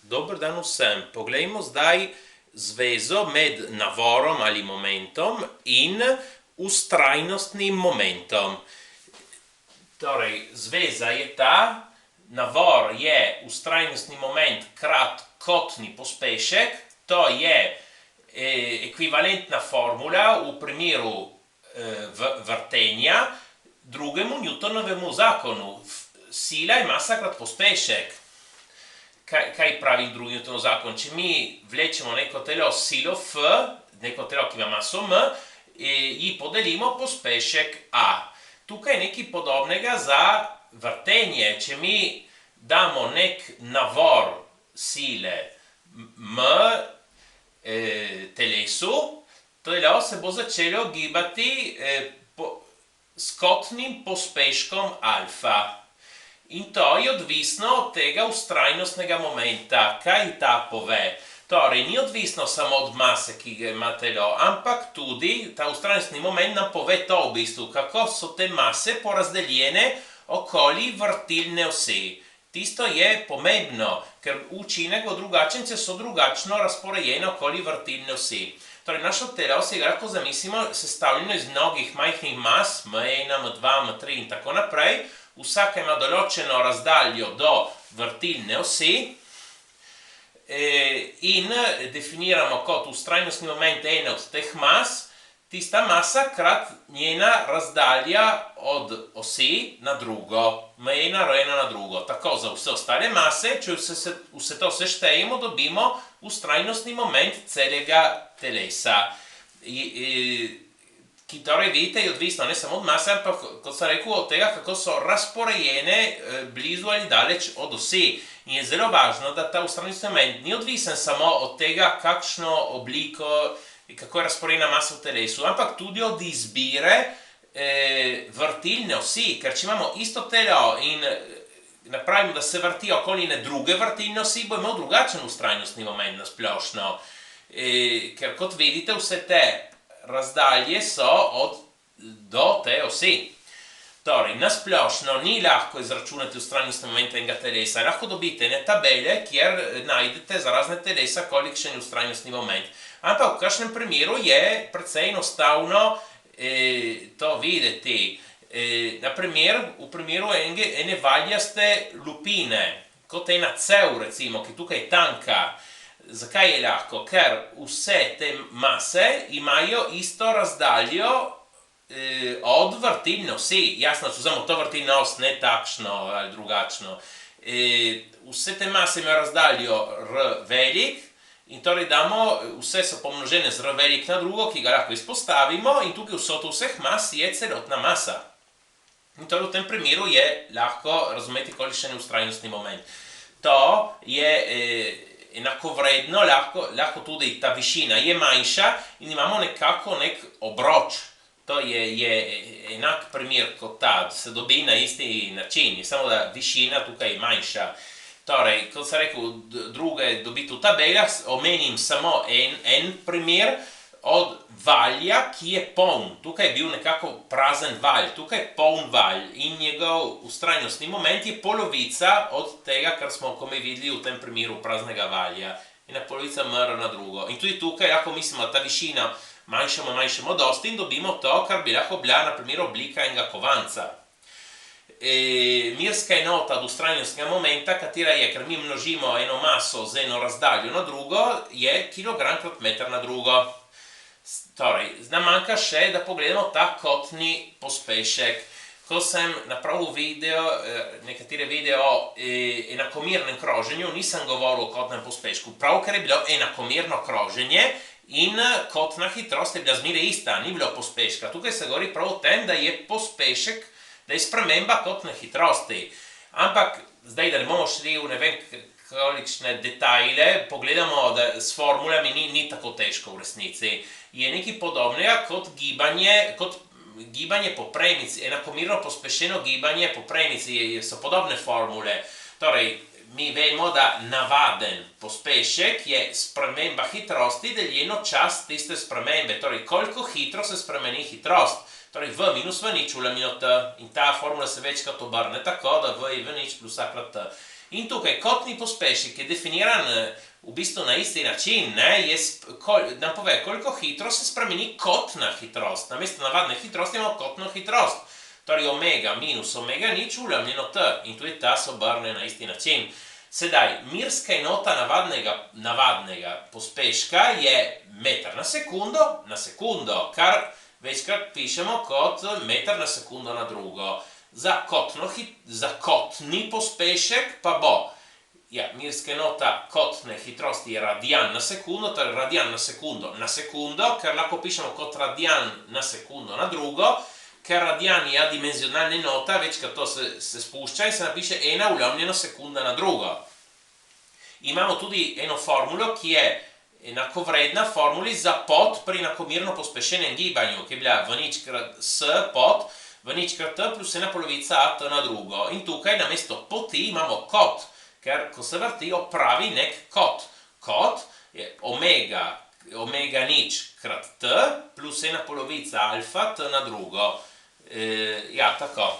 Dobar dan vsem. Poglejmo zdaj zvezo med navorom ali momentom in vztrajnostnim momentom. Torej, zveza je ta, navor je vztrajnostni moment krat kotni pospešek, to je ekvivalentna formula v primeru vrtenja drugemu Newtonovemu zakonu. Sila je masa krat pospešek. Kaj pravi drugi Newtonov zakon? Če mi vlečemo neko telo s silo F, neko telo, ki ima maso M, ji podelimo pospešek A. Tukaj je nekaj podobnega za vrtenje. Če mi damo nek navor sile M telesu, telo se bo začelo gibati s kotnim pospeškom alfa. In to je odvisno od tega vztrajnostnega momenta. Kaj ta pove? Torej, ni odvisno samo od mase, ki ga ima telo, ampak tudi ta vztrajnostni moment nam pove to v bistvu, kako so te mase porazdeljene okoli vrtilne osi. Tisto je pomembno, ker učinek bo drugačen, če so drugačno razporejene okoli vrtilne osi. Torej, naše telo si ga lahko zamislimo sestavljeno iz mnogih majhnih mas, M1, M2, M3 in tako naprej. Vsaka ima določeno razdaljo do vrtilne osi in definiramo kot vztrajnostni moment ene od teh mas, tista masa krat njena razdalja od osi na drugo, M1 rojena na drugo. Tako za vse ostale mase, če vse to seštejemo, dobimo vztrajnostni moment celega telesa. Ki torej vidite je odvisno ne samo od mase, ampak kot sem rekel od tega, kako so razporejene blizu ali daleč od osi. In je zelo važno, da ta vztrajnostni moment ni odvisen samo od tega, kakšno obliko, kako je razporejena masa v telesu, ampak tudi od izbire vrtilne osi. Ker če imamo isto telo in napravimo, da se vrti okoli ene druge vrtilne osi, bo imel drugačen vztrajnostni moment na splošno. Ker kot vidite, vse te razdalje so do te osi. Torej, na splošno ni lahko izračunati vztrajnostni moment enega telesa. Lahko dobite ene tabele, kjer najdete za razne telesa, kolikšen je vztrajnostni moment. Ampak v kakšnem primeru je precej enostavno to videti. Naprimer, v primeru ene valjaste lupine, kot ena cev recimo, ki tukaj je tanka. Zakaj je lahko? Ker vse te mase imajo isto razdaljo od vrtilne osi. Jasno, če vzamemo to vrtilno os, ne takšno ali drugačno. Vse te mase imajo razdaljo R velik in torej damo, vse so pomnožene z R velik na drugo, ki ga lahko izpostavimo in tukaj vsoto vseh mas je celotna masa. In torej v tem primeru je lahko razumeti, kolikšen je vztrajnostni moment. To je enakovredno, lahko tudi ta višina je manjša in imamo nekako nek obroč. To je enak primer kot ta, se dobi na isti način, samo da višina tukaj je manjša. Torej, kot sem rekel, druge dobiti v tabelah, omenim samo en primer od valja, ki je poln. Tukaj je bil nekako prazen valj, tukaj je poln valj in njegov vztrajnostni moment je polovica od tega, kar smo komaj videli v tem primeru praznega valja. Ena polovica mr na drugo. In tudi tukaj lahko mislimo, da ta višina manjšamo dosti in dobimo to, kar bi lahko bila na primer oblika enega kovanca. Merska enota od vztrajnostnega momenta, katera je, ker mi množimo eno maso z eno razdaljo na drugo, je kilogram krat meter na drugo. Torej, nam manjka še, da pogledamo ta kotni pospešek. Ko sem napravil nekatere videe o enakomernem kroženju, nisem govoril o kotnem pospešku. Prav, ker je bilo enakomerno kroženje in kotna hitrost je bila zmeraj ista, ni bilo pospeška. Tukaj se govori prav o tem, da je pospešek, da je sprememba kotne hitrosti. Ampak, zdaj, da ne bomo šli v ne vem kolikšne detajle, pogledamo, da s formulami ni tako težko v resnici. Je nekaj podobnega kot gibanje po premici, enakomerno pospešeno gibanje po premici, so podobne formule. Torej, mi vemo, da navaden pospešek je sprememba hitrosti deljeno čas tiste spremembe. Torej, koliko hitro se spremeni hitrost. Torej, v minus v nič v lamino t in ta formula se večkrat obrne tako, da v je v nič plus a krat t. In tukaj kotni pospešek definiran v bistvu na isti način, nam pove, koliko hitro se spremeni kotna hitrost. Namesto navadne hitrosti imamo kotno hitrost. Torej omega minus omega nič uljamljeno t in tudi ta se obrne na isti način. Sedaj, mirska enota navadnega pospeška je meter na sekundo, kar večkrat pišemo kot meter na sekundo na drugo. Za kotni pospešek pa bo, mirska enota kotne hitrosti je radian na sekundo, torej radian na sekundo, ker lahko pišemo kot radian na sekundo na drugo, ker radian je adimenzionalna enota, večkrat to se spušča in se napiše ena uljamljeno sekunda na drugo. Imamo tudi eno formulo, ki je enakovredna formuli za pot pri enakomerno pospešenem gibanju, ki je bila v nič krat s pot, v nič krat t plus ena polovica a t na drugo. In tukaj namesto poti imamo kot, ker ko se vrti, opravi nek kot. Kot je omega nič krat t plus ena polovica alfa t na drugo. Tako.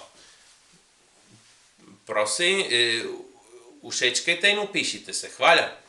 Prosim, všečkajte in upišite se. Hvala.